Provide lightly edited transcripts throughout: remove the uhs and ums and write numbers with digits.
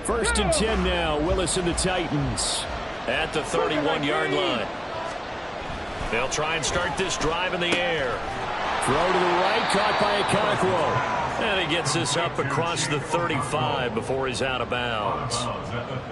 First and 10 now. Willis and the Titans at the 31-yard line. They'll try and start this drive in the air. Throw to the right, caught by Okonkwo. And he gets this up across the 35 before he's out of bounds.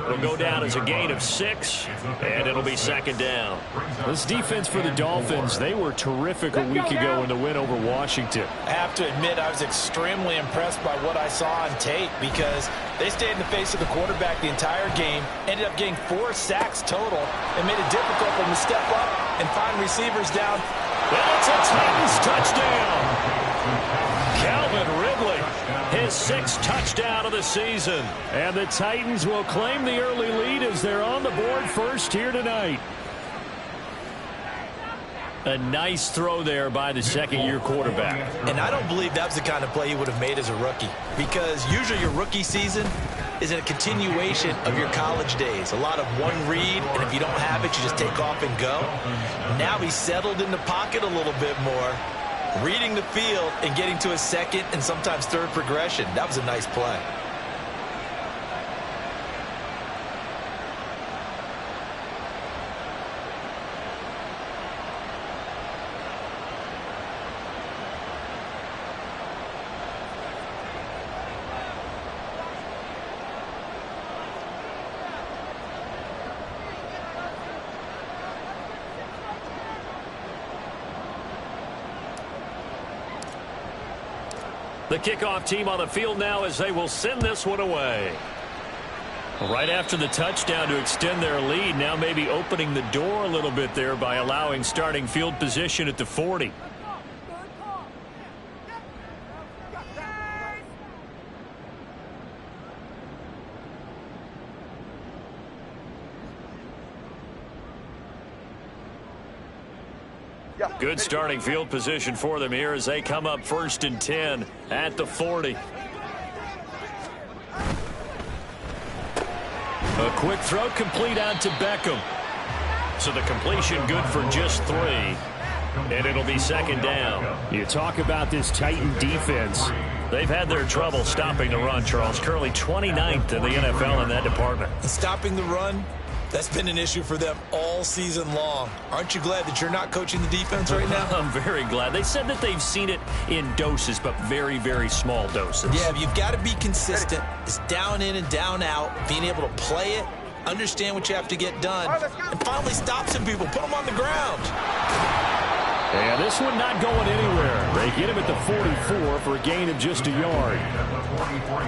It'll go down as a gain of 6, and it'll be second down. This defense for the Dolphins, they were terrific a week ago in the win over Washington. I have to admit, I was extremely impressed by what I saw on tape because they stayed in the face of the quarterback the entire game, ended up getting 4 sacks total, and made it difficult for them to step up and find receivers down. Well, it's a Titans touchdown. Calvin Ridley, his 6th touchdown of the season. And the Titans will claim the early lead as they're on the board first here tonight. A nice throw there by the second-year quarterback. And I don't believe that was the kind of play he would have made as a rookie, because usually your rookie season is a continuation of your college days. A lot of one read, and if you don't have it, you just take off and go. Now he's settled in the pocket a little bit more, reading the field and getting to a second and sometimes third progression. That was a nice play. The kickoff team on the field now as they will send this one away. Right after the touchdown to extend their lead, now maybe opening the door a little bit there by allowing starting field position at the 40. Good starting field position for them here as they come up first and 10 at the 40. A quick throw complete out to Beckham. So the completion good for just 3. And it'll be second down. You talk about this Titan defense. They've had their trouble stopping the run, Charles. Currently 29th in the NFL in that department. Stopping the run, that's been an issue for them all season long. Aren't you glad that you're not coaching the defense right now? I'm very glad. They said that they've seen it in doses, but very, very small doses. Yeah, you've got to be consistent. It's down in and down out, being able to play it, understand what you have to get done, and finally stop some people, put them on the ground. Yeah, this one not going anywhere. They get him at the 44 for a gain of just a yard.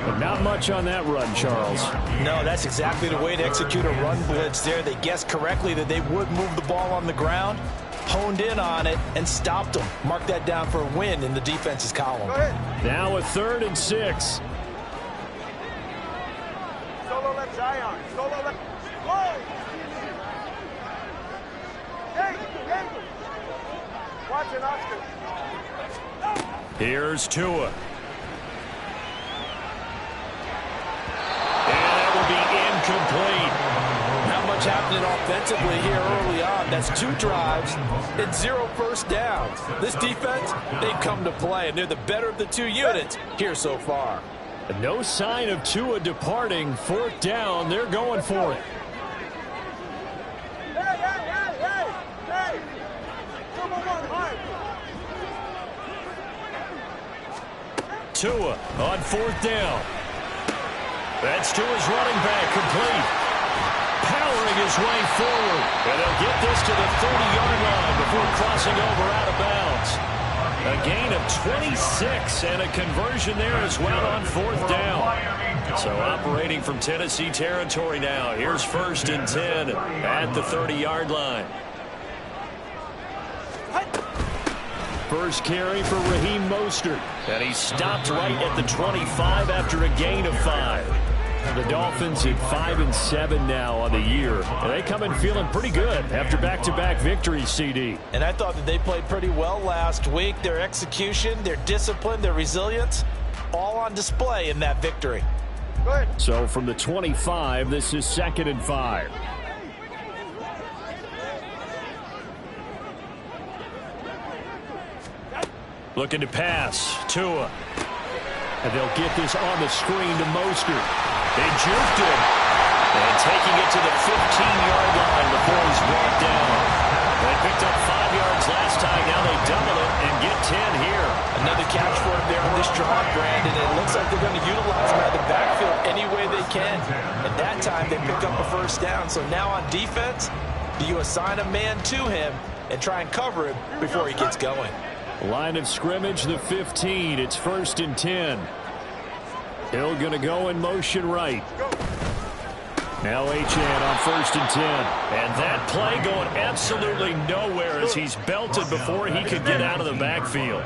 But not much on that run, Charles. No, that's exactly the way to execute a run blitz there. They guessed correctly that they would move the ball on the ground, honed in on it, and stopped them. Mark that down for a win in the defense's column. Now a 3rd and 6. Solo left Zion. Solo left. Whoa! Hey! Watch it, Oscar. Here's Tua. And that will be incomplete. Not much happening offensively here early on. That's 2 drives and 0 first downs. This defense, they've come to play, and they're the better of the 2 units here so far. No sign of Tua departing. 4th down. They're going for it. Tua on 4th down. That's Tua's running back complete. Powering his way forward. And they'll get this to the 30-yard line before crossing over out of bounds. A gain of 26 and a conversion there as well on 4th down. So operating from Tennessee territory now. Here's 1st and 10 at the 30-yard line. First carry for Raheem Mostert. And he stopped right at the 25 after a gain of 5. The Dolphins at 5-7 now on the year. And they come in feeling pretty good after back-to-back victories, CD. And I thought that they played pretty well last week. Their execution, their discipline, their resilience, all on display in that victory. Good. So from the 25, this is 2nd and 5. Looking to pass. Tua. And they'll get this on the screen to Mostert. They juked him. And taking it to the 15-yard line before he's brought down. They picked up 5 yards last time. Now they double it and get 10 here. Another catch for him there on this drive, Brandon. It looks like they're going to utilize him out of the backfield any way they can. At that time, they pick up a first down. So now on defense, do you assign a man to him and try and cover him before he gets going? Line of scrimmage, the 15. It's 1st and 10. Hill going to go in motion right. Now Achane on 1st and 10. And that play going absolutely nowhere as he's belted before he could get out of the backfield.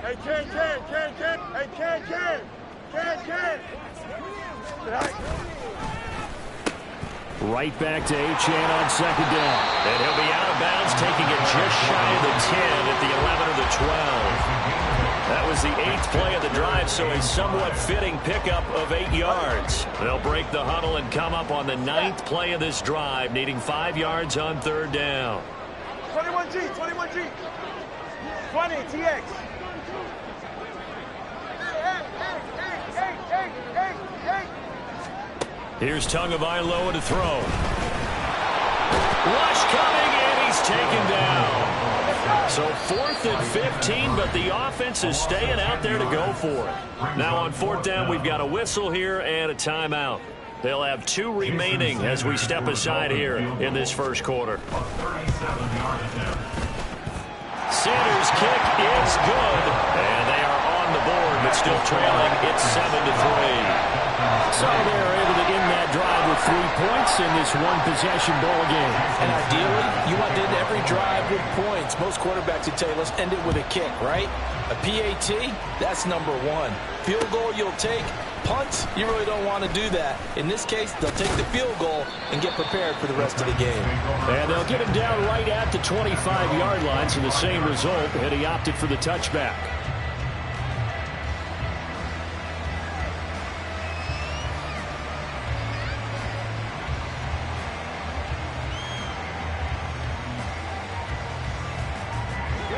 Hey, Ken. Right back to Achane on 2nd down. And he'll be out of bounds, taking it just shy of the 10 at the 11 or the 12. That was the 8th play of the drive, so a somewhat fitting pickup of 8 yards. They'll break the huddle and come up on the 9th play of this drive, needing 5 yards on 3rd down. 21G. 20, TX. Here's Tagovailoa to throw. Rush coming, and he's taken down. So 4th and 15, but the offense is staying out there to go for it. Now on 4th down, we've got a whistle here and a timeout. They'll have 2 remaining as we step aside here in this first quarter. Sanders' kick is good, and they are on the board, but still trailing. It's 7-3. So they're able to end that drive with 3 points in this one-possession ball game. And ideally, you want to end every drive with points. Most quarterbacks would tell you, let's end it with a kick, right? A PAT, that's number 1. Field goal you'll take. Punts, you really don't want to do that. In this case, they'll take the field goal and get prepared for the rest of the game. And they'll get him down right at the 25-yard line, so the same result, and he opted for the touchback.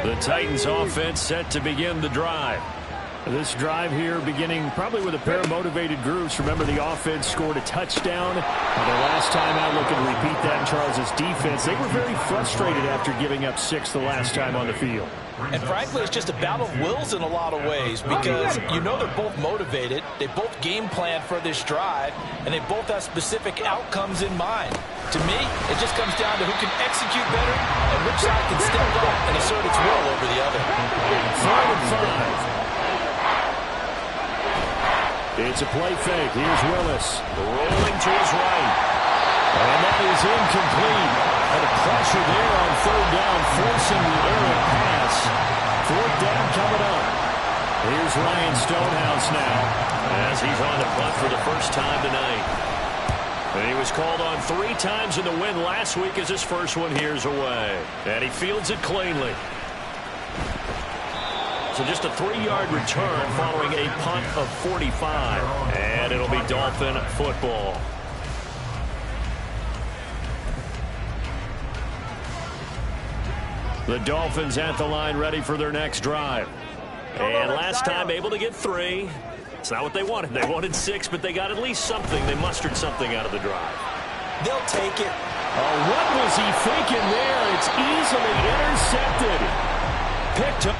The Titans offense set to begin the drive. This drive here beginning probably with a pair of motivated groups. Remember, the offense scored a touchdown. The last time out, looking to repeat that in Charles' defense. They were very frustrated after giving up 6 the last time on the field. And frankly, it's just a battle of wills in a lot of ways because you know they're both motivated. They both game plan for this drive, and they both have specific outcomes in mind. To me, it just comes down to who can execute better and which side can step up and assert its will over the other. 3rd and 5. It's a play fake. Here's Willis rolling to his right. And that is incomplete. And a pressure there on 3rd down, forcing the errant pass. 4th down coming up. Here's Ryan Stonehouse now as he's on the punt for the first time tonight. And he was called on 3 times in the win last week as his first one here's away. And he fields it cleanly. So just a 3-yard return following a punt of 45. And it'll be Dolphin football. The Dolphins at the line ready for their next drive. And last time able to get 3. It's not what they wanted. They wanted 6, but they got at least something. They mustered something out of the drive. They'll take it. Oh, what was he thinking there? It's easily intercepted. Picked up.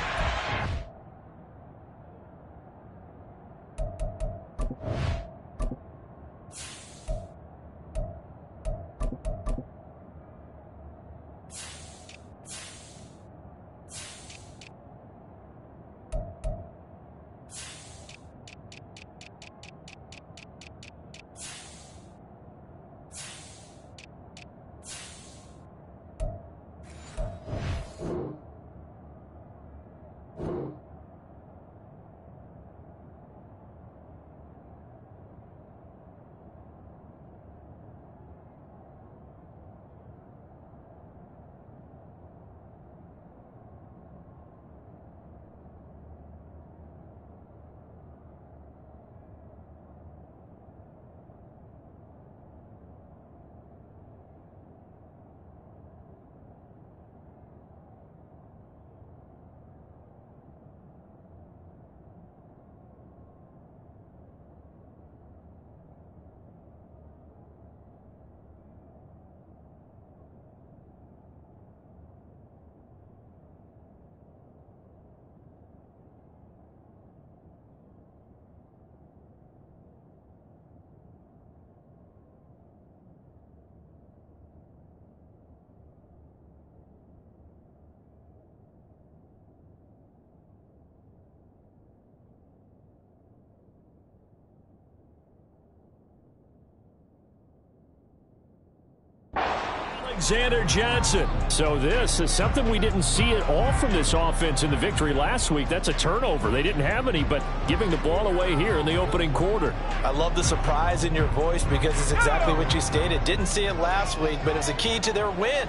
Alexander Johnson. So this is something we didn't see at all from this offense in the victory last week. That's a turnover. They didn't have any, but giving the ball away here in the opening quarter. I love the surprise in your voice because it's exactly what you stated. Didn't see it last week, but it was a key to their win.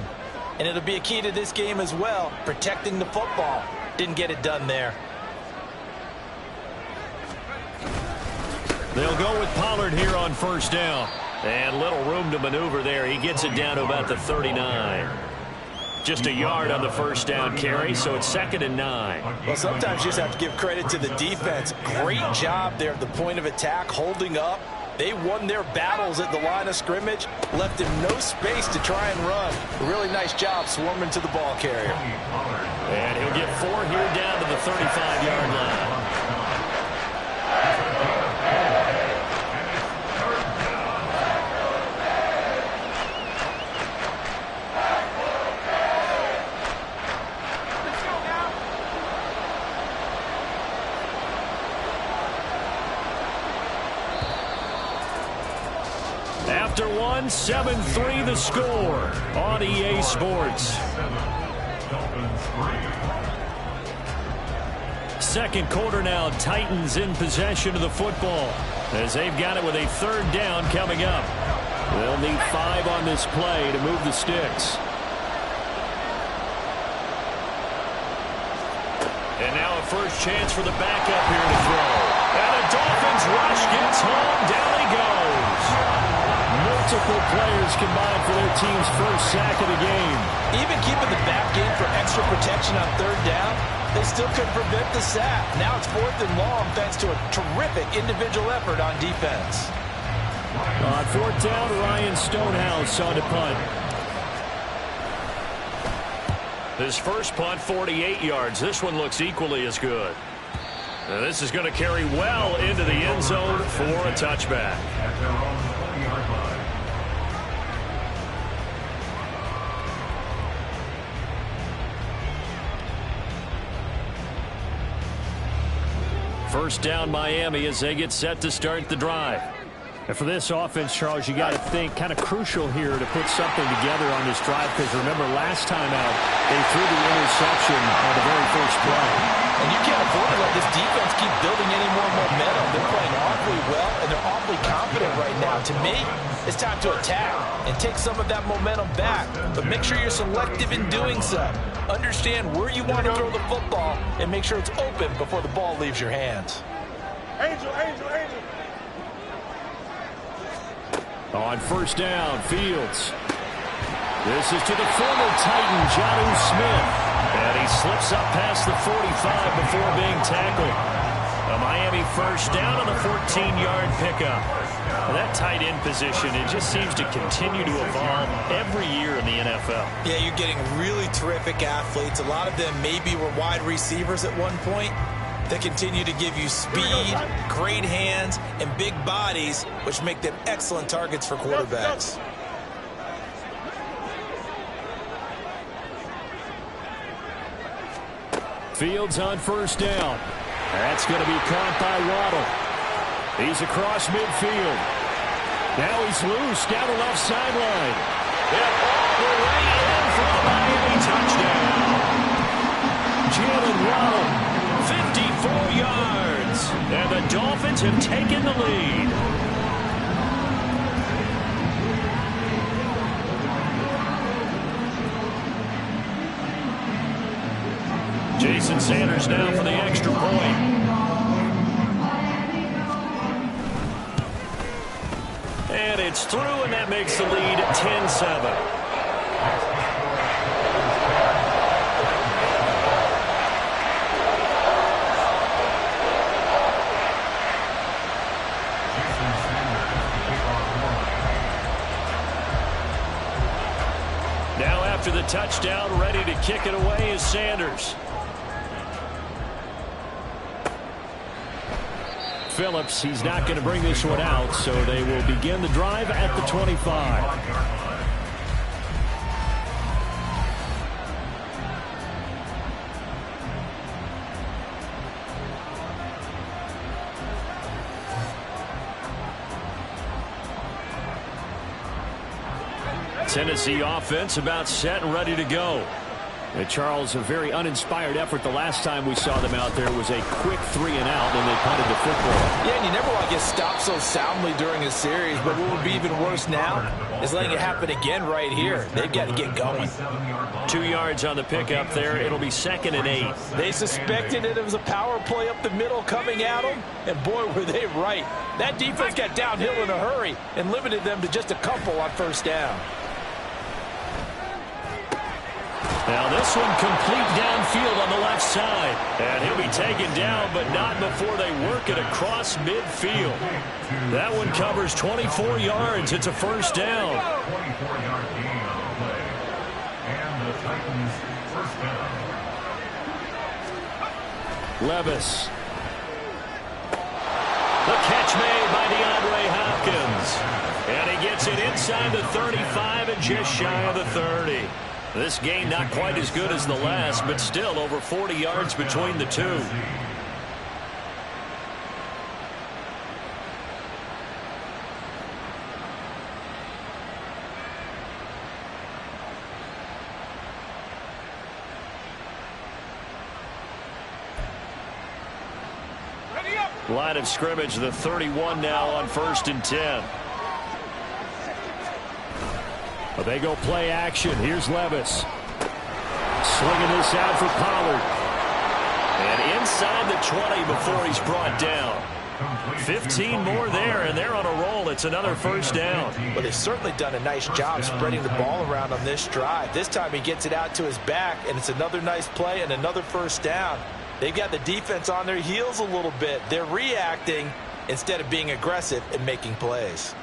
And it'll be a key to this game as well, protecting the football. Didn't get it done there. They'll go with Pollard here on first down. And little room to maneuver there. He gets it down to about the 39. Just a yard on the first down carry, so it's 2nd and 9. Well, sometimes you just have to give credit to the defense. Great job there at the point of attack, holding up. They won their battles at the line of scrimmage, left him no space to try and run. A really nice job swarming to the ball carrier. And he'll get 4 here down to the 35-yard line. After 1, 7-3 the score on EA Sports. Second quarter now, Titans in possession of the football as they've got it with a 3rd down coming up. They'll need 5 on this play to move the sticks. And now a first chance for the backup here to throw. And the Dolphins rush gets home. Down he goes. Multiple players combined for their team's first sack of the game. Even keeping the back in for extra protection on 3rd down, they still couldn't prevent the sack. Now it's 4th and long thanks to a terrific individual effort on defense. On 4th down, Ryan Stonehouse on to punt. His first punt, 48 yards. This one looks equally as good. Now this is going to carry well into the end zone for a touchback. First down Miami as they get set to start the drive. And for this offense, Charles, you got to think kind of crucial here to put something together on this drive because remember last time out they threw the interception on the very first play. And you can't afford to let this defense keep building any more momentum. They're playing awfully well and they're awfully confident right now. To me, it's time to attack and take some of that momentum back. But make sure you're selective in doing so. Understand where you want to throw the football and make sure it's open before the ball leaves your hands. Angel, Angel, Angel. On first down, Fields. This is to the former Titan, Jonnu Smith. And he slips up past the 45 before being tackled. A Miami first down on the 14-yard pickup. Well, that tight end position, it just seems to continue to evolve every year in the NFL. Yeah, you're getting really terrific athletes. A lot of them maybe were wide receivers at one point. They continue to give you speed, great hands, and big bodies, which make them excellent targets for quarterbacks. Fields on first down. That's going to be caught by Waddle. He's across midfield. Now he's loose down the left sideline. And all the way in for a Miami touchdown. Jalen Waddle, 54 yards. And the Dolphins have taken the lead. Jason Sanders now for the extra point. And it's through, and that makes the lead 10-7. Now after the touchdown, ready to kick it away is Sanders. Phillips, he's not going to bring this one out, so they will begin the drive at the 25. Tennessee offense about set and ready to go. Charles, a very uninspired effort. The last time we saw them out there was a quick 3 and out, and they punted the football. Yeah, and you never want to get stopped so soundly during a series, but what would be even worse now is letting it happen again right here. They've got to get going. 2 yards on the pickup there. It'll be 2nd and 8. They suspected it was a power play up the middle coming at them, and boy, were they right. That defense got downhill in a hurry and limited them to just a couple on first down. Now this one complete downfield on the left side. And he'll be taken down, but not before they work it across midfield. That one covers 24 yards. It's a first down. 24-yard gain on the play. And the Titans first down. Levis. The catch made by DeAndre Hopkins. And he gets it inside the 35 and just shy of the 30. This game not quite as good as the last, but still over 40 yards between the two. Line of scrimmage, the 31 now on 1st and 10. But they go play action. Here's Levis. Swinging this out for Pollard. And inside the 20 before he's brought down. 15 more there, and they're on a roll. It's another first down. Well, they've certainly done a nice job spreading the ball around on this drive. This time he gets it out to his back, and it's another nice play and another first down. They've got the defense on their heels a little bit. They're reacting instead of being aggressive and making plays.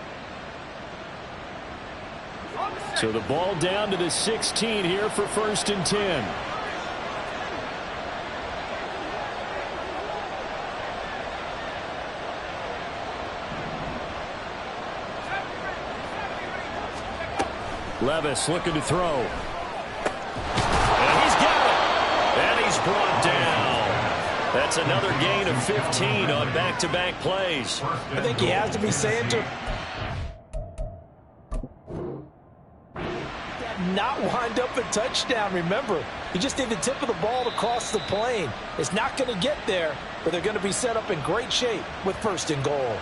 So the ball down to the 16 here for 1st and 10. Levis looking to throw. And he's got it. And he's brought down. That's another gain of 15 on back-to-back plays. I think he has to be saying to not wind up a touchdown. Remember, you just need the tip of the ball to cross the plane. It's not going to get there, but they're going to be set up in great shape with 1st and goal.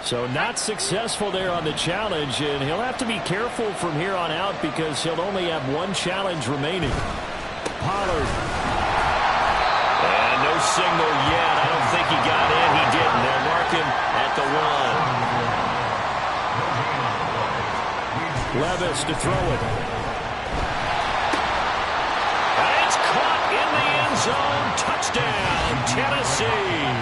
So not successful there on the challenge, and he'll have to be careful from here on out because he'll only have one challenge remaining. Pollard. And no signal yet. I don't think he got in. He didn't. They'll mark him at the 1. Levis to throw it. And it's caught in the end zone. Touchdown, Tennessee.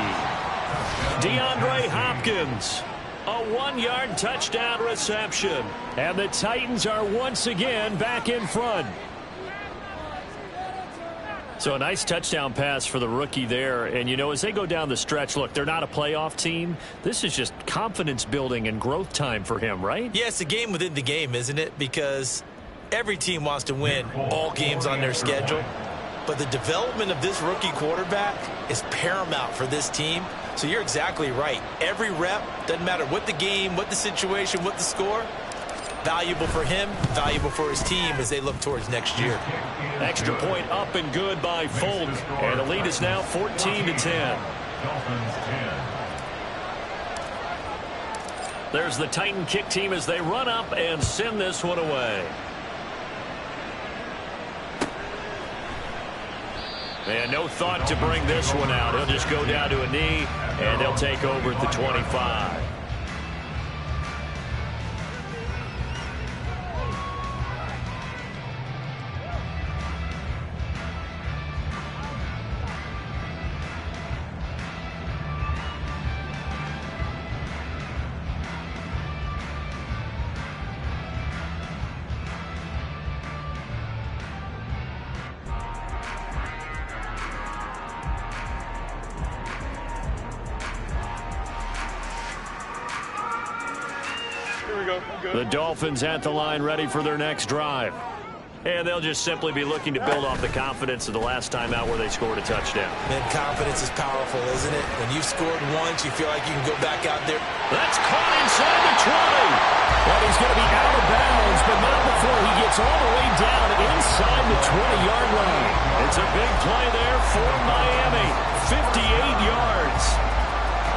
DeAndre Hopkins. A 1-yard touchdown reception. And the Titans are once again back in front. So a nice touchdown pass for the rookie there. And, you know, as they go down the stretch, look, they're not a playoff team. This is just confidence building and growth time for him, right? Yeah, it's a game within the game, isn't it? Because every team wants to win all games on their schedule. But the development of this rookie quarterback is paramount for this team. So you're exactly right. Every rep, doesn't matter what the game, what the situation, what the score, valuable for him, valuable for his team as they look towards next year. Extra point up and good by Folk. And the lead is now 14-10. There's the Titan kick team as they run up and send this one away. And no thought to bring this one out. He'll just go down to a knee, and they'll take over at the 25. The Dolphins at the line ready for their next drive. And they'll just simply be looking to build off the confidence of the last time out where they scored a touchdown. Man, confidence is powerful, isn't it? When you've scored once, you feel like you can go back out there. That's caught inside the 20. Well, he's going to be out of bounds, but not before he gets all the way down inside the 20-yard line. It's a big play there for Miami. 58 yards.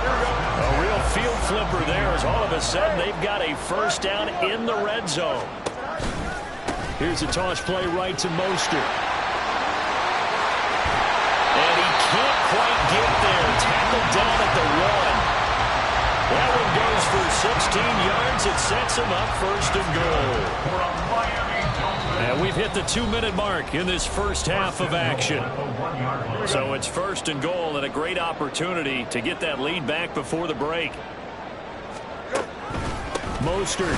A real field flipper there as all of a sudden they've got a first down in the red zone. Here's a toss play right to Mostert. And he can't quite get there. Tackled down at the 1. That one goes for 16 yards. It sets him up first and goal. And we've hit the 2-minute mark in this first half of action. So it's first and goal and a great opportunity to get that lead back before the break. Mostert.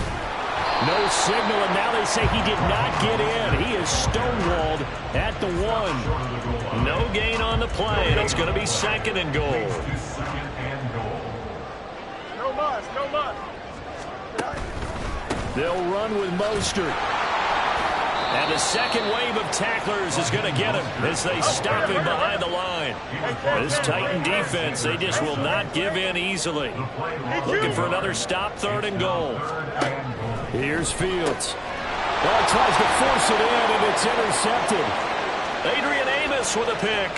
No signal, and now they say he did not get in. He is stonewalled at the 1. No gain on the play, and it's going to be second and goal. No muss, no muss. They'll run with Mostert. And the second wave of tacklers is going to get him as they stop him behind the line. This Titan defense, they just will not give in easily. Looking for another stop, third and goal. Here's Fields. Well, he tries to force it in, and it's intercepted. Adrian Amos with a pick.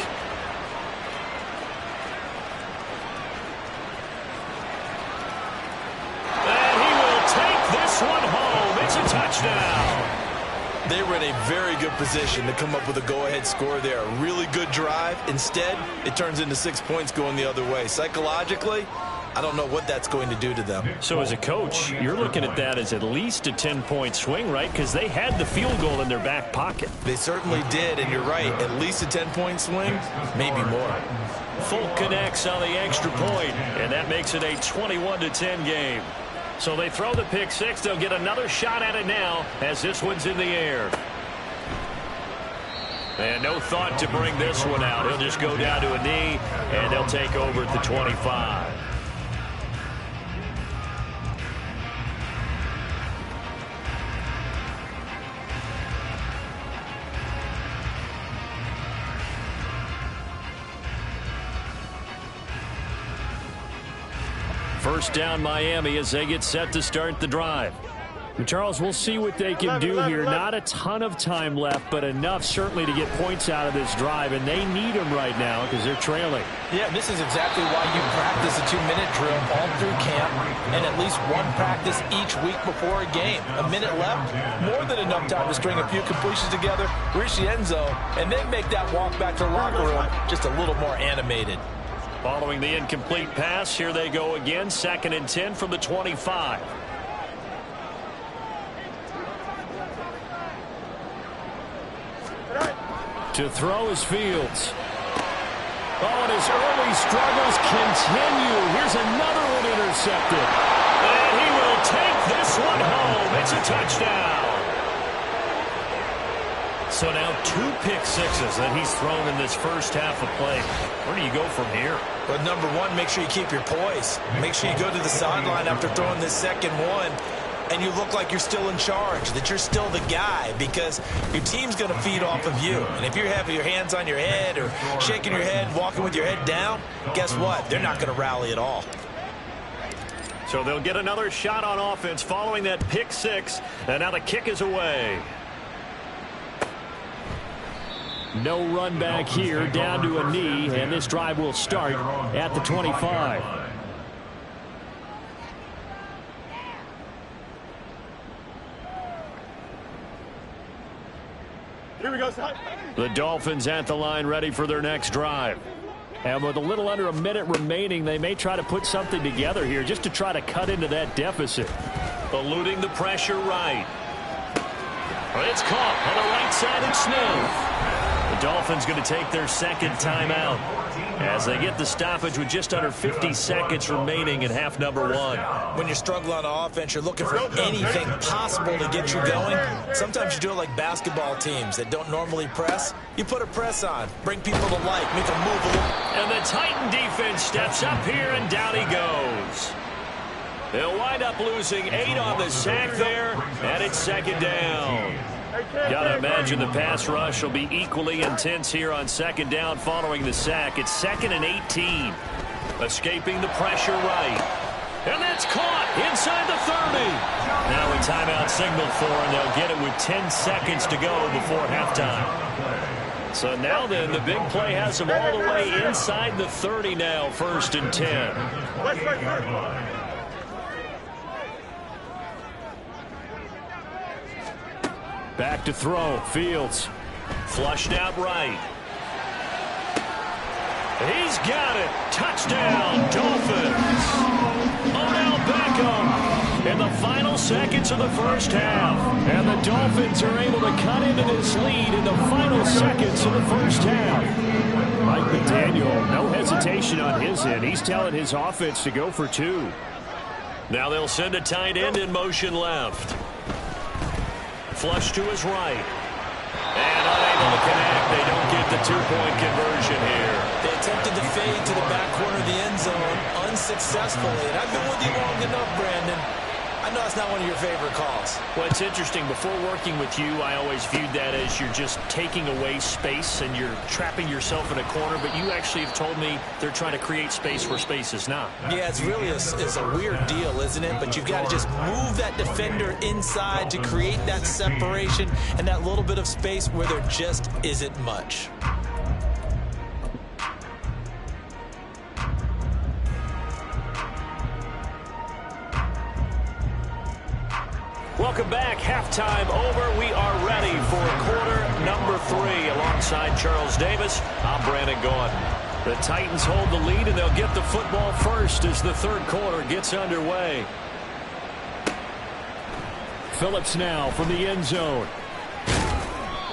And he will take this one home. It's a touchdown. They were in a very good position to come up with a go-ahead score there. A really good drive. Instead, it turns into 6 points going the other way. Psychologically, I don't know what that's going to do to them. So as a coach, you're looking at that as at least a 10-point swing, right? Because they had the field goal in their back pocket. They certainly did, and you're right. At least a 10-point swing, maybe more. Folk connects on the extra point, and that makes it a 21-10 game. So they throw the pick six. They'll get another shot at it now as this one's in the air. And no thought to bring this one out. He'll just go down to a knee, and they'll take over at the 25. First down Miami as they get set to start the drive. And Charles, we'll see what they can do here. Not a ton of time left, but enough certainly to get points out of this drive, and they need them right now because they're trailing. Yeah, this is exactly why you practice a 2-minute drill all through camp and at least one practice each week before a game. A minute left, more than enough time to string a few completions together, reach the end zone, and then make that walk back to the locker room just a little more animated. Following the incomplete pass, here they go again. 2nd and 10 from the 25. To throw is Fields. Oh, and his early struggles continue. Here's another one intercepted. And he will take this one home. It's a touchdown. So now 2 pick sixes that he's thrown in this first half of play. Where do you go from here? But number one, make sure you keep your poise. Make sure you go to the sideline after throwing this second one, and you look like you're still in charge, that you're still the guy, because your team's going to feed off of you. And if you're having your hands on your head or shaking your head, walking with your head down, guess what? They're not going to rally at all. So they'll get another shot on offense following that pick six, and now the kick is away. No run back here, down to a knee, and this drive will start at the 25. Here we go, son. The Dolphins at the line ready for their next drive. And with a little under a minute remaining, they may try to put something together here just to try to cut into that deficit. Eluding the pressure right. It's caught on the right side of Smith. The Dolphins going to take their second timeout as they get the stoppage with just under 50 seconds remaining in half number one. When you're struggling on offense, you're looking for anything possible to get you going. Sometimes you do it like basketball teams that don't normally press. You put a press on, bring people to life, make them move a little. And the Titan defense steps up here, and down he goes. They'll wind up losing 8 on the sack there, and it's second down. Gotta imagine the pass rush will be equally intense here on second down following the sack. It's 2nd and 18. Escaping the pressure right. And that's caught inside the 30. Now a timeout signaled for, and they'll get it with 10 seconds to go before halftime. So now then, the big play has them all the way inside the 30 now, 1st and 10. Back to throw. Fields. Flushed out right. He's got it. Touchdown, Dolphins. Odell Beckham in the final seconds of the first half. And the Dolphins are able to cut into this lead in the final seconds of the first half. Mike McDaniel, no hesitation on his end. He's telling his offense to go for 2. Now they'll send a tight end in motion left. Flush to his right. And unable to connect. They don't get the 2-point conversion here. They attempted to fade to the back corner of the end zone unsuccessfully. And I've been with you long enough, Brandon. I know it's not one of your favorite calls. Well, it's interesting. Before working with you, I always viewed that as you're just taking away space and you're trapping yourself in a corner. But you actually have told me they're trying to create space where space is not. Yeah, it's really a weird deal, isn't it? But you've got to just move that defender inside to create that separation and that little bit of space where there just isn't much. Welcome back. Halftime over. We are ready for quarter number 3. Alongside Charles Davis, I'm Brandon Gaudin. The Titans hold the lead, and they'll get the football first as the third quarter gets underway. Phillips now from the end zone.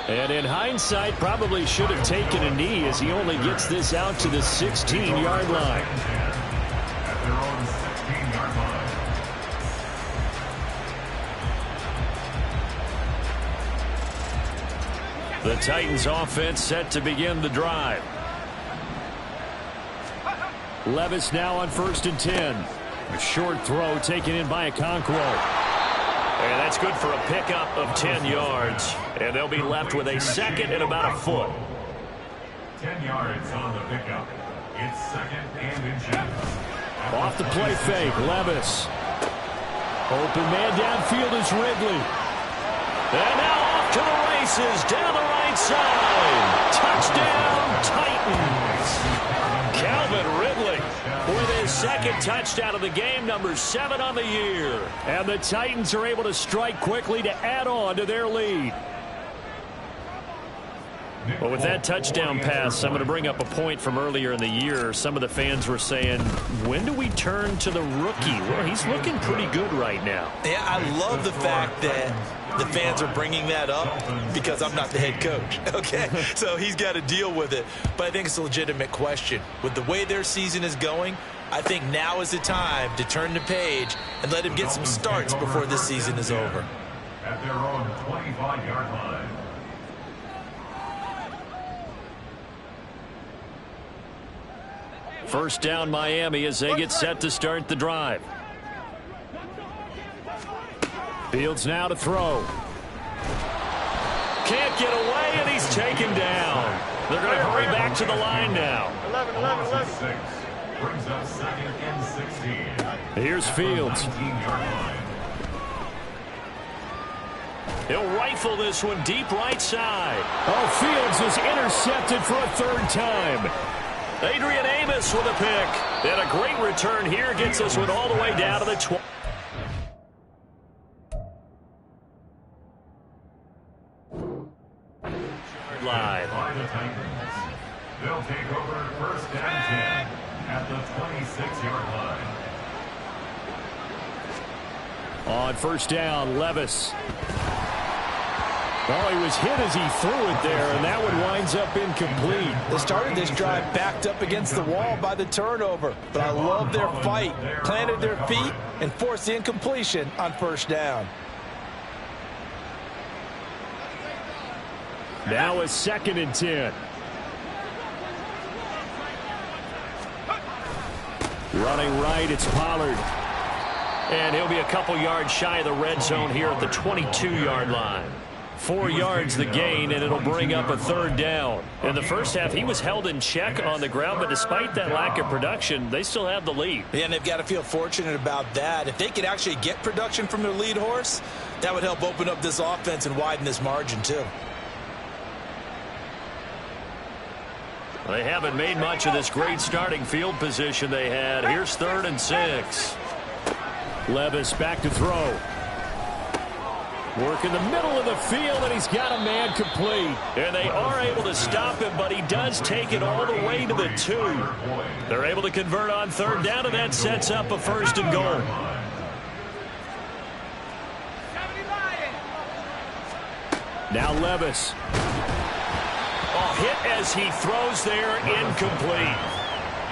And in hindsight, probably should have taken a knee as he only gets this out to the 16-yard line. At their own 16-yard line. The Titans offense set to begin the drive. Levis now on 1st and 10. A short throw taken in by Okonkwo. And that's good for a pickup of 10 yards. And they'll be left with a 2nd and about a foot. 10 yards on the pickup. It's 2nd and inches. Off the play fake, Levis. Open man downfield is Ridley. And now off to the races down the right side. Touchdown, Titans. Calvin Ridley with his 2nd touchdown of the game, number 7 on the year. And the Titans are able to strike quickly to add on to their lead. Well, with that touchdown pass, I'm going to bring up a point from earlier in the year. Some of the fans were saying, when do we turn to the rookie? Well, he's looking pretty good right now. Yeah, I love the fact that the fans are bringing that up because I'm not the head coach, okay? So he's got to deal with it. But I think it's a legitimate question. With the way their season is going, I think now is the time to turn the page and let him get some starts before this season is over. At their own 25-yard line. First down, Miami, as they get set to start the drive. Fields now to throw. Can't get away, and he's taken down. They're going to hurry back to the line now. 11. Brings up 2nd and 16. Here's Fields. 19-yard line. He'll rifle this one deep right side. Oh, Fields is intercepted for a 3rd time. Adrian Amos with a pick. And a great return here gets us one all the way down to the 20. Line. By the Titans. They'll take over 1st and 10 at the 26-yard line. On 1st down, Levis. Oh, he was hit as he threw it there, and that one winds up incomplete. They started this drive backed up against the wall by the turnover, but I love their fight, planted their feet, and forced the incompletion on 1st down. Now a 2nd and 10. Running right, it's Pollard. And he'll be a couple yards shy of the red zone here at the 22-yard line. 4 yards the gain, and it'll bring up a 3rd down. In the first half, he was held in check on the ground, but despite that lack of production, they still have the lead. Yeah, and they've got to feel fortunate about that. If they could actually get production from their lead horse, that would help open up this offense and widen this margin too. They haven't made much of this great starting field position they had. Here's 3rd and 6. Levis back to throw. Work in the middle of the field, and he's got a man complete. And they are able to stop him, but he does take it all the way to the 2. They're able to convert on 3rd down, and that sets up a 1st and goal. Now Levis. Hit as he throws there, incomplete.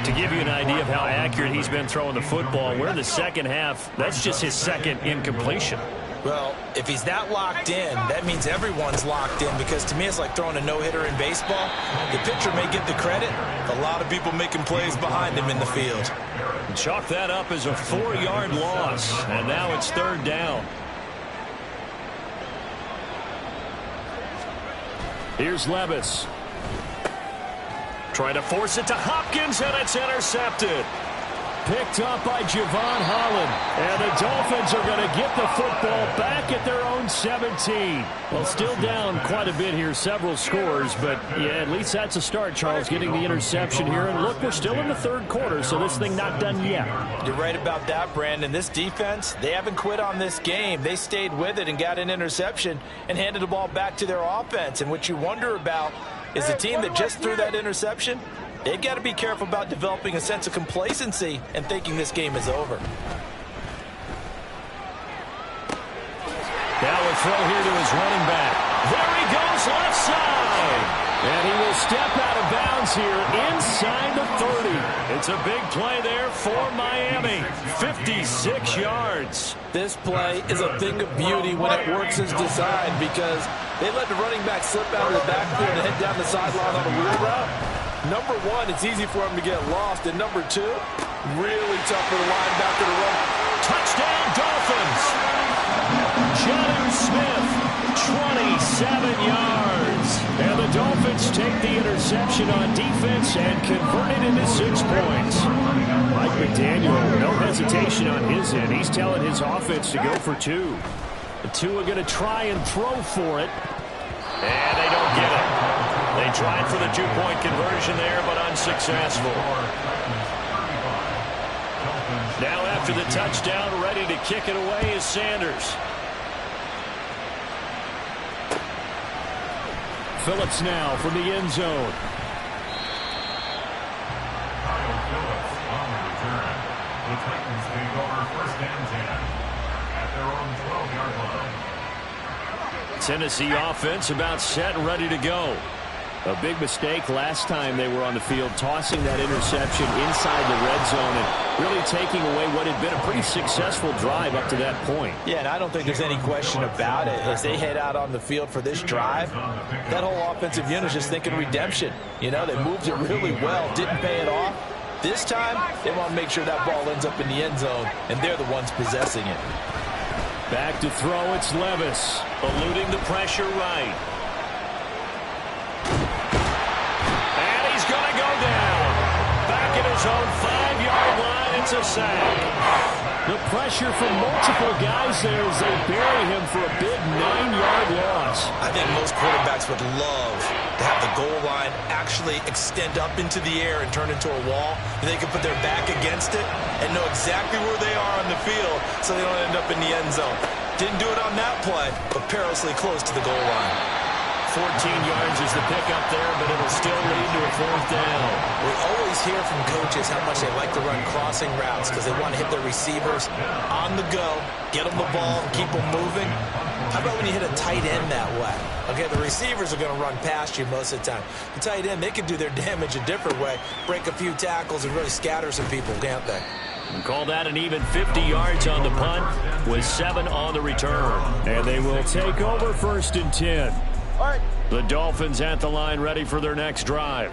To give you an idea of how accurate he's been throwing the football, we're in the second half. That's just his 2nd incompletion. Well, if he's that locked in, that means everyone's locked in, because to me it's like throwing a no-hitter in baseball. The pitcher may get the credit. A lot of people making plays behind him in the field. Chalk that up as a 4-yard loss, and now it's 3rd down. Here's Levis. Trying to force it to Hopkins, and it's intercepted. Picked up by Javon Holland. And the Dolphins are going to get the football back at their own 17. Well, still down quite a bit here, several scores. But, yeah, at least that's a start, Charles, getting the interception here. And, look, we're still in the 3rd quarter, so this thing not done yet. You're right about that, Brandon. This defense, they haven't quit on this game. They stayed with it and got an interception and handed the ball back to their offense. And what you wonder about is the team that just threw that interception, they've got to be careful about developing a sense of complacency and thinking this game is over. Now a throw here to his running back. There he goes, left side. And he will step out of bounds here inside the 30. It's a big play there for Miami. 56 yards. This play is a thing of beauty when it works as designed, because they let the running back slip out of the backfield and head down the sideline on a wheel route. Number 1, it's easy for him to get lost. And number 2, really tough for the linebacker to run. Touchdown, Dolphins. Jonnu Smith, 27 yards. And the Dolphins take the interception on defense and convert it into 6 points. Mike McDaniel, no hesitation on his end. He's telling his offense to go for 2. The 2 are going to try and throw for it. And they don't get it. They tried for the 2-point conversion there, but unsuccessful. Now after the touchdown, ready to kick it away is Sanders. Phillips now from the end zone. Kyle Phillips on the return. The Titans take over 1st and 10 at their own 12-yard line. Tennessee offense about set and ready to go. A big mistake last time they were on the field, tossing that interception inside the red zone and really taking away what had been a pretty successful drive up to that point. Yeah, and I don't think there's any question about it. As they head out on the field for this drive, that whole offensive unit is just thinking redemption. You know, they moved it really well, didn't pay it off. This time, they want to make sure that ball ends up in the end zone, and they're the ones possessing it. Back to throw, it's Levis, eluding the pressure right. And he's going to go down. Back at his own 5-yard line, it's a sack. The pressure from multiple guys there as they bury him for a big 9-yard loss. I think most quarterbacks would love to have the goal line actually extend up into the air and turn into a wall. And they can put their back against it and know exactly where they are on the field so they don't end up in the end zone. Didn't do it on that play, but perilously close to the goal line. 14 yards is the pickup there, but it'll still lead to a 4th down. We always hear from coaches how much they like to run crossing routes because they want to hit their receivers on the go, get them the ball, and keep them moving. How about when you hit a tight end that way? Okay, the receivers are going to run past you most of the time. The tight end, they can do their damage a different way, break a few tackles and really scatter some people, can't they? And call that an even 50 yards on the punt with 7 on the return. And they will take over 1st and 10. The Dolphins at the line ready for their next drive.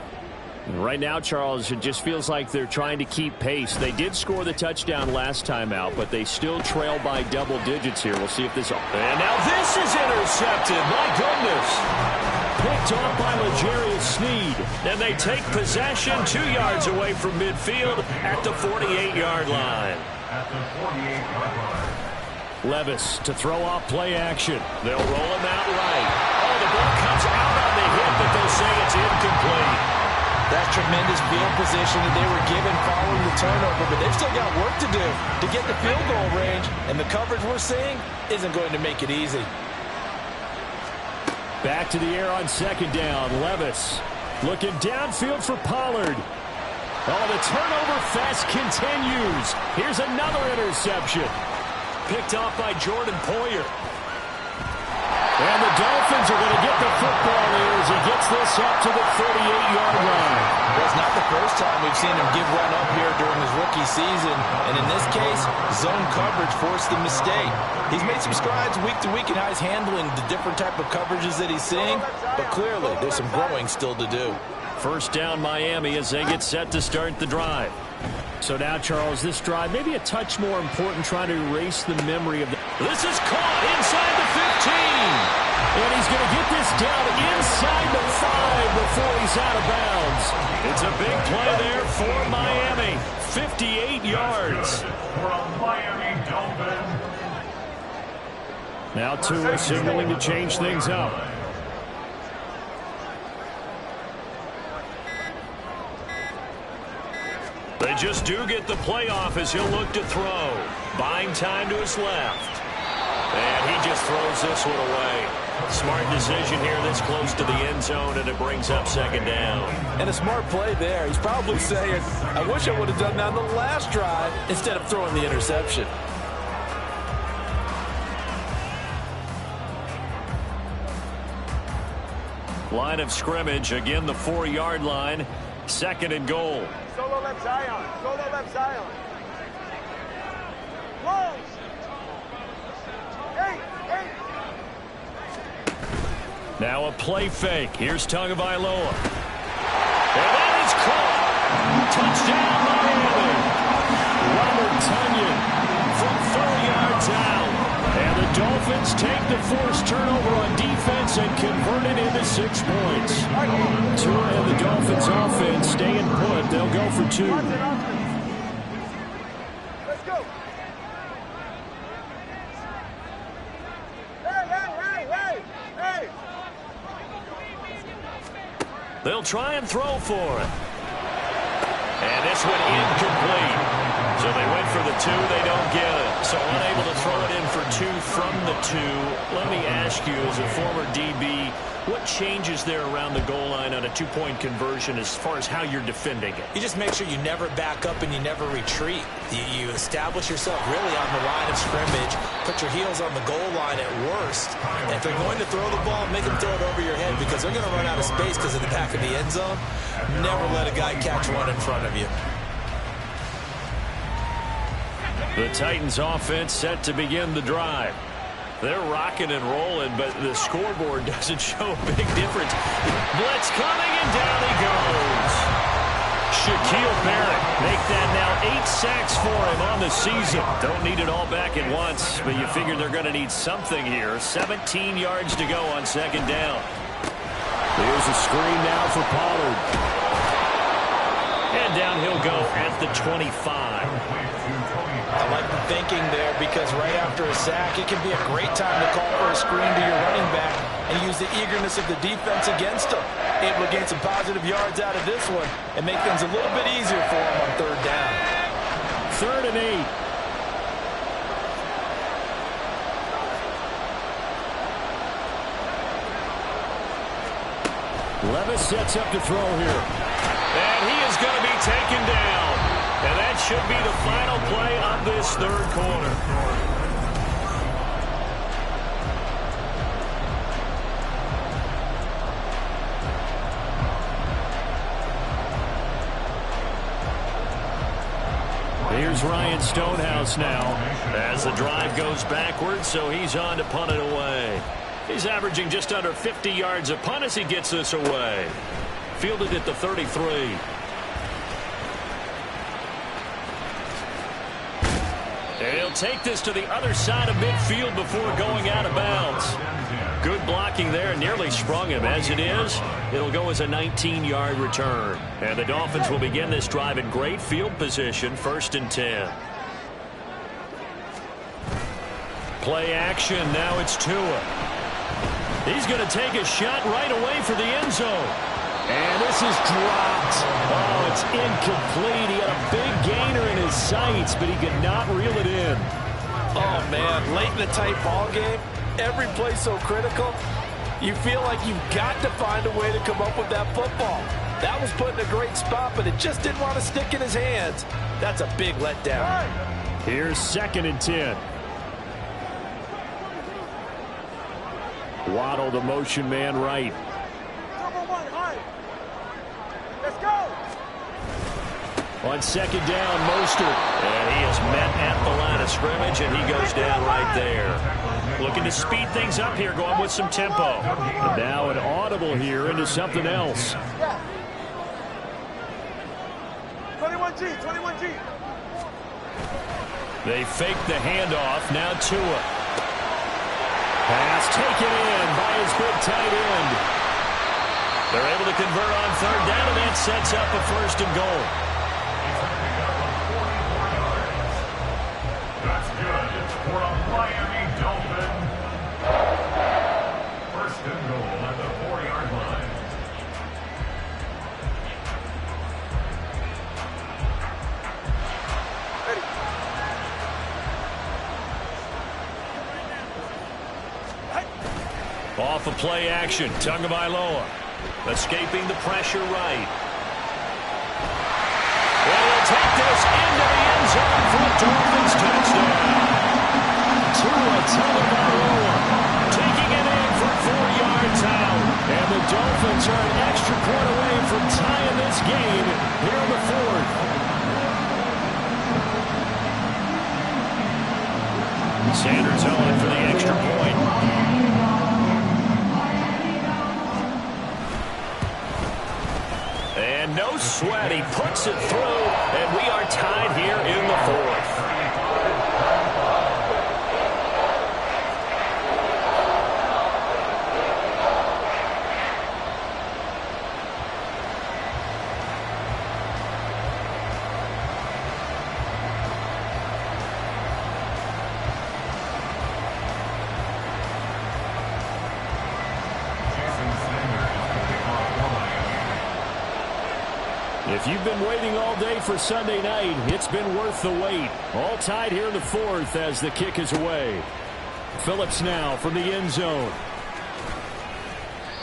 Right now, Charles, it just feels like they're trying to keep pace. They did score the touchdown last time out, but they still trail by double digits here. We'll see if this... And now this is intercepted. My goodness. Picked off by L'Jarius Sneed. And they take possession 2 yards away from midfield at the 48-yard line. At the 48-yard line. Levis to throw off play action. They'll roll him out right. Oh, the ball comes out on the hit, but they'll say it's incomplete. That's tremendous field position that they were given following the turnover, but they've still got work to do to get the field goal range, and the coverage we're seeing isn't going to make it easy. Back to the air on second down. Levis looking downfield for Pollard. Oh, the turnover fest continues. Here's another interception. Picked off by Jordan Poyer. And the Dolphins are going to get the football here as he gets this up to the 38-yard line. Well, it's not the first time we've seen him give run up here during his rookie season. And in this case, zone coverage forced the mistake. He's made some strides week to week in how he's handling the different type of coverages that he's seeing. But clearly, there's some growing still to do. First down Miami as they get set to start the drive. So now, Charles, this drive maybe a touch more important, trying to erase the memory of the... This is caught inside the 15. And he's going to get this down inside the 5 before he's out of bounds. It's a big play there for Miami. 58 yards. For a Miami Dolphin. Now Tua signaling to change things up. They just do get the playoff as he'll look to throw. Buying time to his left. And he just throws this one away. Smart decision here this close to the end zone, and it brings up second down. And a smart play there. He's probably saying, I wish I would have done that on the last drive instead of throwing the interception. Line of scrimmage, again the 4-yard line. Second and goal. Solo left Zion. Solo left Zion. Close. Hey. Now a play fake. Here's Tagovailoa. And that is caught. Touchdown, Miami. Robert Tonyan from 4 yards out. And the Dolphins take the forced turnover on defense and convert it into 6 points. Tua and the Dolphins offense staying put. They'll go for 2. Let's go. Hey. They'll try and throw for it. And this one incomplete. So they went for the 2, they don't get it. So unable to throw it in for 2 from the 2. Let me ask you, as a former DB, what changes there around the goal line on a 2-point conversion as far as how you're defending it? You just make sure you never back up and you never retreat. You establish yourself really on the line of scrimmage, put your heels on the goal line at worst. And if they're going to throw the ball, make them throw it over your head because they're going to run out of space because of the back of the end zone. Never let a guy catch one in front of you. The Titans offense set to begin the drive. They're rocking and rolling, but the scoreboard doesn't show a big difference. Blitz coming, and down he goes. Shaquille Barrett make that now 8 sacks for him on the season. Don't need it all back at once, but you figure they're going to need something here. 17 yards to go on second down. Here's a screen now for Pollard. And down he'll go at the 25. I like the thinking there because right after a sack, it can be a great time to call for a screen to your running back and use the eagerness of the defense against him. Able to gain some positive yards out of this one and make things a little bit easier for him on third down. 3rd and 8. Levis sets up to throw here. And he is going to be taken down. And that should be the final play of this 3rd quarter. Here's Ryan Stonehouse now as the drive goes backwards, so he's on to punt it away. He's averaging just under 50 yards a punt as he gets this away. fielded at the 33. And he'll take this to the other side of midfield before going out of bounds. Good blocking there, nearly sprung him. As it is, it'll go as a 19-yard return. And the Dolphins will begin this drive in great field position, 1st and 10. Play action, now it's Tua. He's going to take a shot right away for the end zone. And this is dropped. Oh, it's incomplete. He had a big gainer in his sights, but he could not reel it in. Oh, man, late in the tight ball game, every play so critical, you feel like you've got to find a way to come up with that football. That was put in a great spot, but it just didn't want to stick in his hands. That's a big letdown. Here's 2nd and 10. Waddle, the motion man right. Let's go. On 2nd down, Mostert. And he is met at the line of scrimmage, and he goes down right there. Looking to speed things up here, going with some tempo. And now an audible here into something else. 21G, 21G. They fake the handoff. Now Tua. Pass taken in by his big tight end. They're able to convert on 3rd down, and that sets up a 1st and goal. That's good for a Miami Dolphin. 1st and goal at the 4-yard line. Off of play action, Tagovailoa. Escaping the pressure right. Well, he'll take this into the end zone for a Dolphins touchdown. Tua Tagovailoa taking it in for 4 yards out. And the Dolphins are an extra point away from tying this game here in the 4th. Sanders on for the extra point. And no sweat, he puts it through, and we are tied here in the 4th. If you've been waiting all day for Sunday night, it's been worth the wait. All tied here in the 4th as the kick is away. Phillips now from the end zone.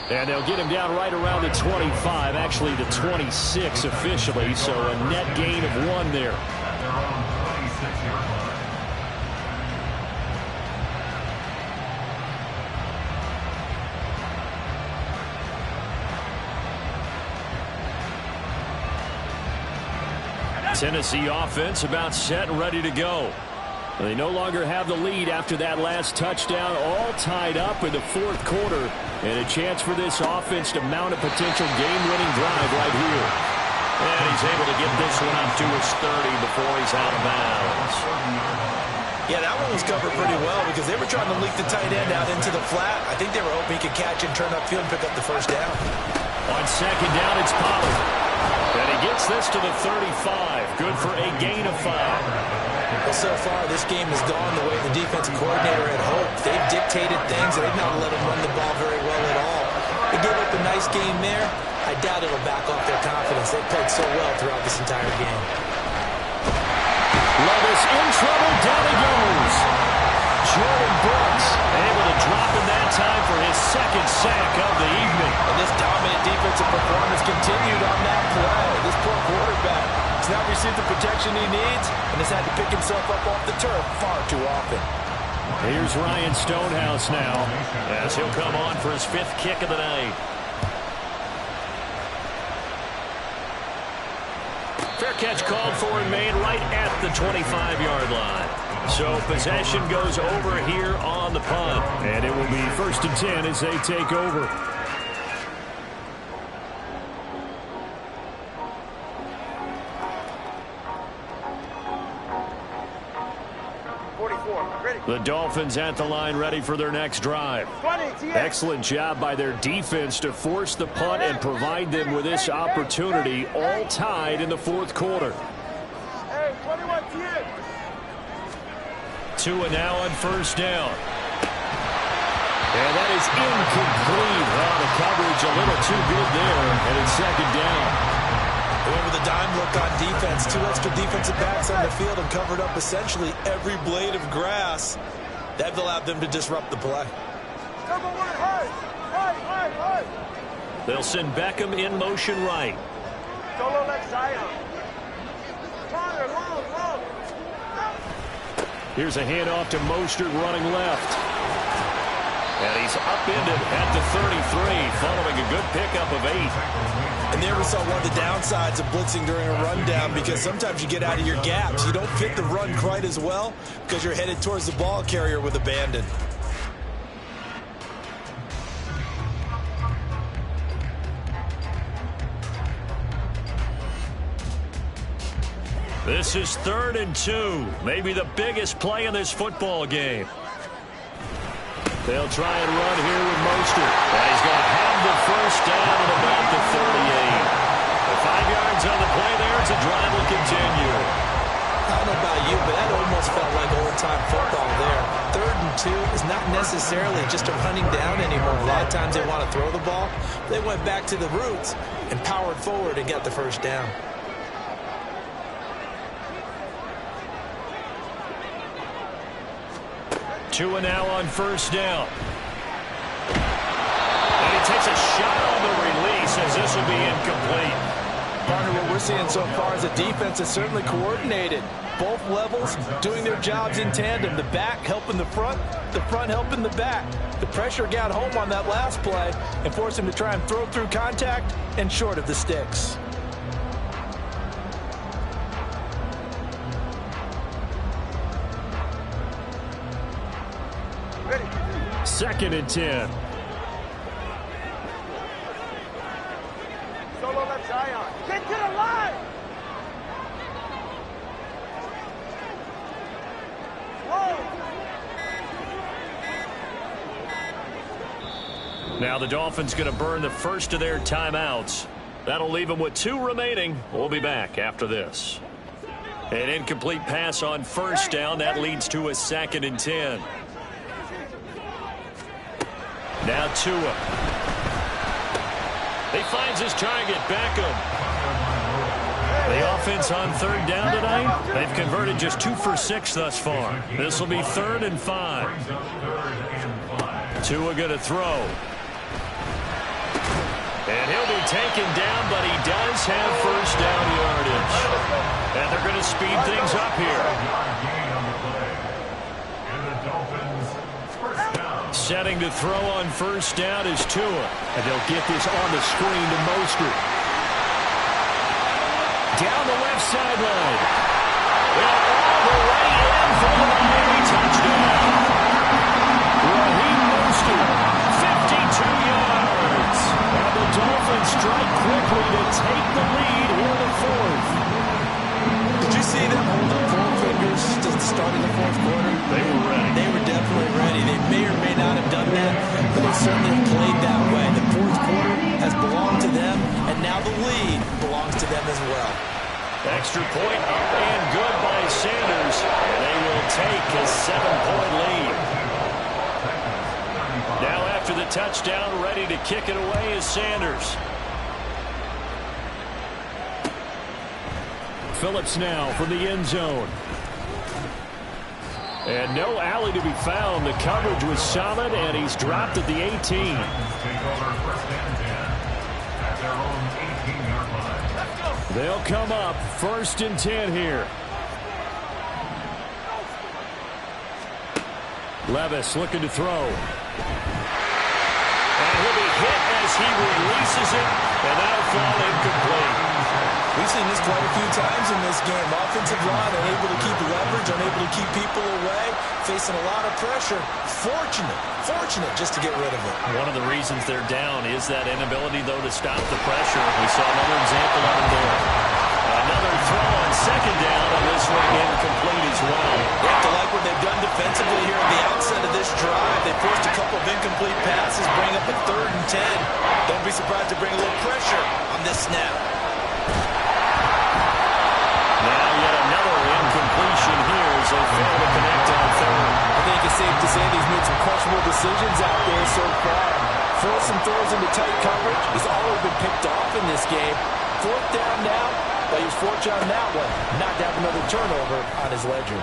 And they'll get him down right around the 25, actually the 26 officially, so a net gain of 1 there. At their own 26-yard line. Tennessee offense about set and ready to go. They no longer have the lead after that last touchdown, all tied up in the 4th quarter, and a chance for this offense to mount a potential game-winning drive right here. And he's able to get this one up to his 30 before he's out of bounds. Yeah, that one was covered pretty well because they were trying to leak the tight end out into the flat. I think they were hoping he could catch and turn upfield and pick up the 1st down. On 2nd down, it's Pollard. And he gets this to the 35. Good for a gain of 5. Well, so far, this game has gone the way the defensive coordinator had hoped. They've dictated things, and they've not let him run the ball very well at all. They gave up a nice game there. I doubt it'll back off their confidence. They've played so well throughout this entire game. Levis in trouble. Down he goes. Jordan Brooks able to drop in that time for his 2nd sack of the evening. And this dominant defensive performance continued on that play. This poor quarterback has not received the protection he needs and has had to pick himself up off the turf far too often. Here's Ryan Stonehouse now as he'll come on for his 5th kick of the night. Fair catch called for and made right at the 25-yard line. So possession goes over here on the punt. And it will be 1st and 10 as they take over. 44. Ready. The Dolphins at the line, ready for their next drive. 20. TS. Excellent job by their defense to force the punt and provide them with this opportunity, all tied in the fourth quarter. Hey, 21. TS. Tua now on first down. And that is incomplete. Well, the coverage a little too good there, and it's second down. With a dime look on defense, 2 extra defensive backs on the field and covered up essentially every blade of grass. That allowed them to disrupt the play. Number 1, high. They'll send Beckham in motion right. Solo left Zion. Corner, long. Here's a handoff to Mostert running left. And he's upended at the 33, following a good pickup of 8. And there we saw one of the downsides of blitzing during a rundown, because sometimes you get out of your gaps. You don't fit the run quite as well because you're headed towards the ball carrier with abandon. This is 3rd and 2, maybe the biggest play in this football game. They'll try and run here with Mostert. And he's going to have the first down at about the 38. The 5 yards on the play there. It's a drive will continue. I don't know about you, but that almost felt like old-time football there. 3rd and 2 is not necessarily just a running down anymore. A lot of times they want to throw the ball. They went back to the roots and powered forward and got the first down. Tua now on first down. And he takes a shot on the release as this will be incomplete. Partner, what we're seeing so far is the defense is certainly coordinated. Both levels doing their jobs in tandem. The back helping the front helping the back. The pressure got home on that last play and forced him to try and throw through contact and short of the sticks. Ready. 2nd and 10. Solo left Zion. Get to the line. Whoa. Now the Dolphins going to burn the first of their timeouts. That'll leave them with 2 remaining. We'll be back after this. An incomplete pass on first down. That leads to a 2nd and 10. Now Tua. He finds his target, Beckham. The offense on 3rd down tonight, they've converted just 2 for 6 thus far. This will be 3rd and 5. Tua going to throw. And he'll be taken down, but he does have first down yardage. And they're going to speed things up here. Setting to throw on first down is Tua. And they'll get this on the screen to Mostert. Down the left sideline. And all the way in for the Miami touchdown. Raheem Mostert, 52 yards. And the Dolphins strike quickly to take the lead here in the 4th. Did you see them hold up 4 fingers to the start of the 4th quarter? They were ready. They were definitely ready. They may or may not have done that, but they certainly played that way. The 4th quarter has belonged to them, and now the lead belongs to them as well. Extra point up and good by Sanders. They will take a 7-point lead. Now after the touchdown, ready to kick it away is Sanders. Phillips now from the end zone. And no alley to be found. The coverage was solid, and he's dropped at the 18. They'll come up 1st and 10 here. Levis looking to throw. And he'll be hit as he releases it, and that'll fall incomplete. We've seen this quite a few times in this game. Offensive line unable to keep leverage, unable to keep people away, facing a lot of pressure. Fortunate just to get rid of it. One of the reasons they're down is that inability, though, to stop the pressure. We saw another example of it there. Another throw on 2nd down, and this one incomplete as well. You have to like what they've done incomplete passes bring up a 3rd and 10. Don't be surprised to bring a little pressure on this snap. Now yet another incompletion here as they fail to connect on 3rd. I think it's safe to say he's made some questionable decisions out there so far. Forcing throws into tight coverage. He's already been picked off in this game. 4th down now, but he was fortunate on that one not to have another turnover on his ledger.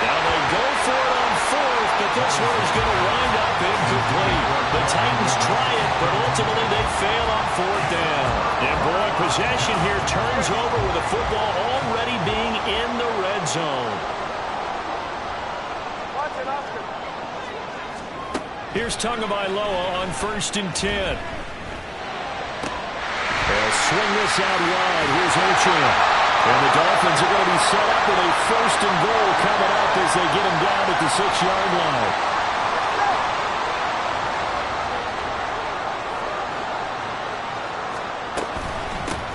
Now they go for it on 4th, but this one is going to wind up incomplete. The Titans try it, but ultimately they fail on 4th down. And boy, possession here turns over with the football already being in the red zone. Watch it, Oscar. Here's Tagovailoa on 1st and 10. They'll swing this out wide. Here's Ochan. And the Dolphins are going to be set up with a 1st and goal coming up as they get him down at the 6-yard line.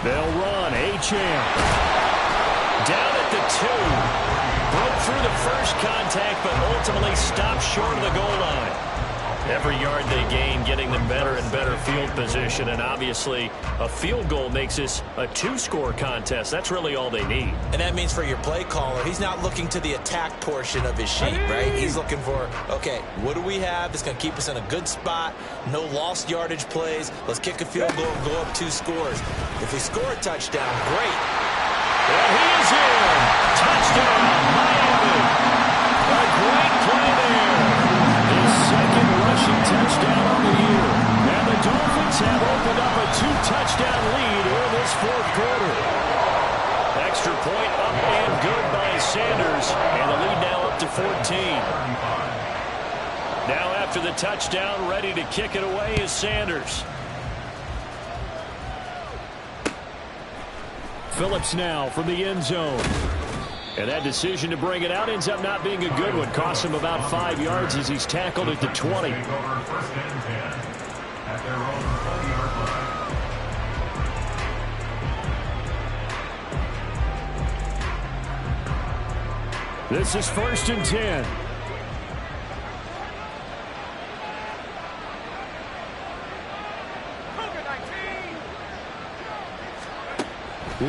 They'll run. Ochan. Down at the 2. Broke through the first contact, but ultimately stopped short of the goal line. Every yard they gain, getting them better and better field position, and obviously a field goal makes this a 2-score contest. That's really all they need. And that means for your play caller, he's not looking to the attack portion of his sheet, right? He's looking for, okay, what do we have that's going to keep us in a good spot? No lost yardage plays. Let's kick a field goal and go up 2 scores. If we score a touchdown, great. And he is in. Touchdown, Miami. A great play there. His 2nd rushing touchdown on the year. And the Dolphins have opened up a 2-touchdown lead in this 4th quarter. Extra point up and good by Sanders. And the lead now up to 14. Now after the touchdown, ready to kick it away is Sanders. Phillips now from the end zone. And that decision to bring it out ends up not being a good one. Costs him about 5 yards as he's tackled at the 20. This is 1st and 10.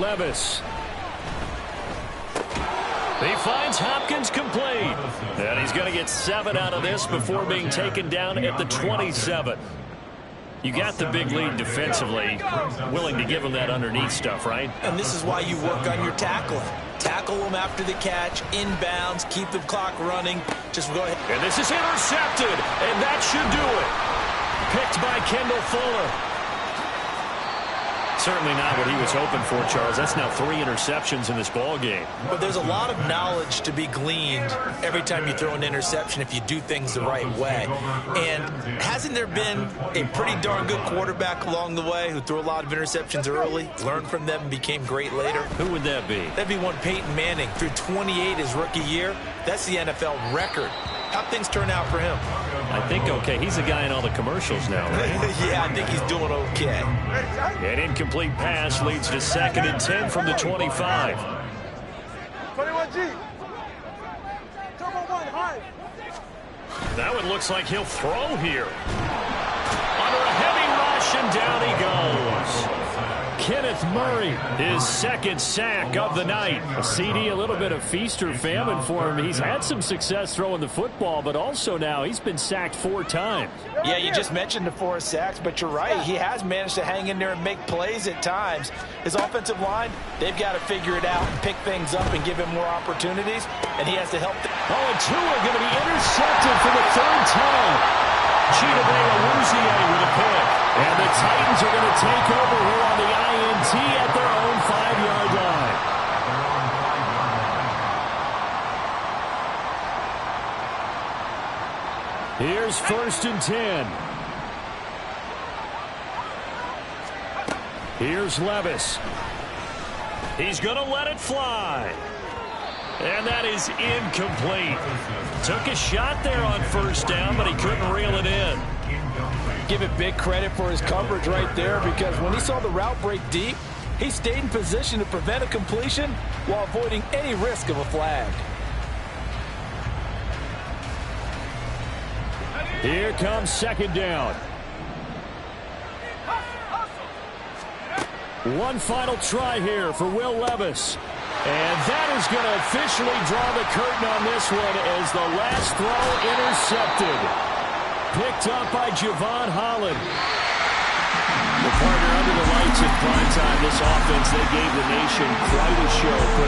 Levis. He finds Hopkins complete. And he's going to get 7 out of this before being taken down at the 27. You got the big lead defensively. Willing to give him that underneath stuff, right? And this is why you work on your tackling. Tackle them after the catch, inbounds, keep the clock running. Just go ahead. And this is intercepted, and that should do it. Picked by Kendall Fuller. Certainly not what he was hoping for, Charles. That's now 3 interceptions in this ball game. But there's a lot of knowledge to be gleaned every time you throw an interception if you do things the right way. And hasn't there been a pretty darn good quarterback along the way who threw a lot of interceptions early, learned from them, and became great later? Who would that be? That'd be one Peyton Manning. Threw 28 his rookie year. That's the NFL record. How'd things turn out for him? I think okay. He's the guy in all the commercials now, right? Yeah, I think he's doing okay. An incomplete pass leads to 2nd and 10 from the 25. 21G. Turbo 1, high. Now it looks like he'll throw here. Under a heavy rush, and down he goes. Kenneth Murray, his 2nd sack of the night. A CD, a little bit of feast or famine for him. He's had some success throwing the football, but also now he's been sacked 4 times. Yeah, you just mentioned the 4 sacks, but you're right. He has managed to hang in there and make plays at times. His offensive line, they've got to figure it out and pick things up and give him more opportunities, and he has to help. Oh, and Tua going to be intercepted for the 3rd time. Cheetah Awuzie with a pick. And the Titans are going to take over here on the INT at their own 5-yard line. Here's 1st and 10. Here's Levis. He's going to let it fly. And that is incomplete. Took a shot there on 1st down, but he couldn't reel it in. Give it big credit for his coverage right there, because when he saw the route break deep, he stayed in position to prevent a completion while avoiding any risk of a flag. Here comes second down. One final try here for Will Levis. And that is going to officially draw the curtain on this one as the last throw intercepted. Picked up by Javon Holland. The partner under the lights in prime time, this offense, they gave the nation quite a show.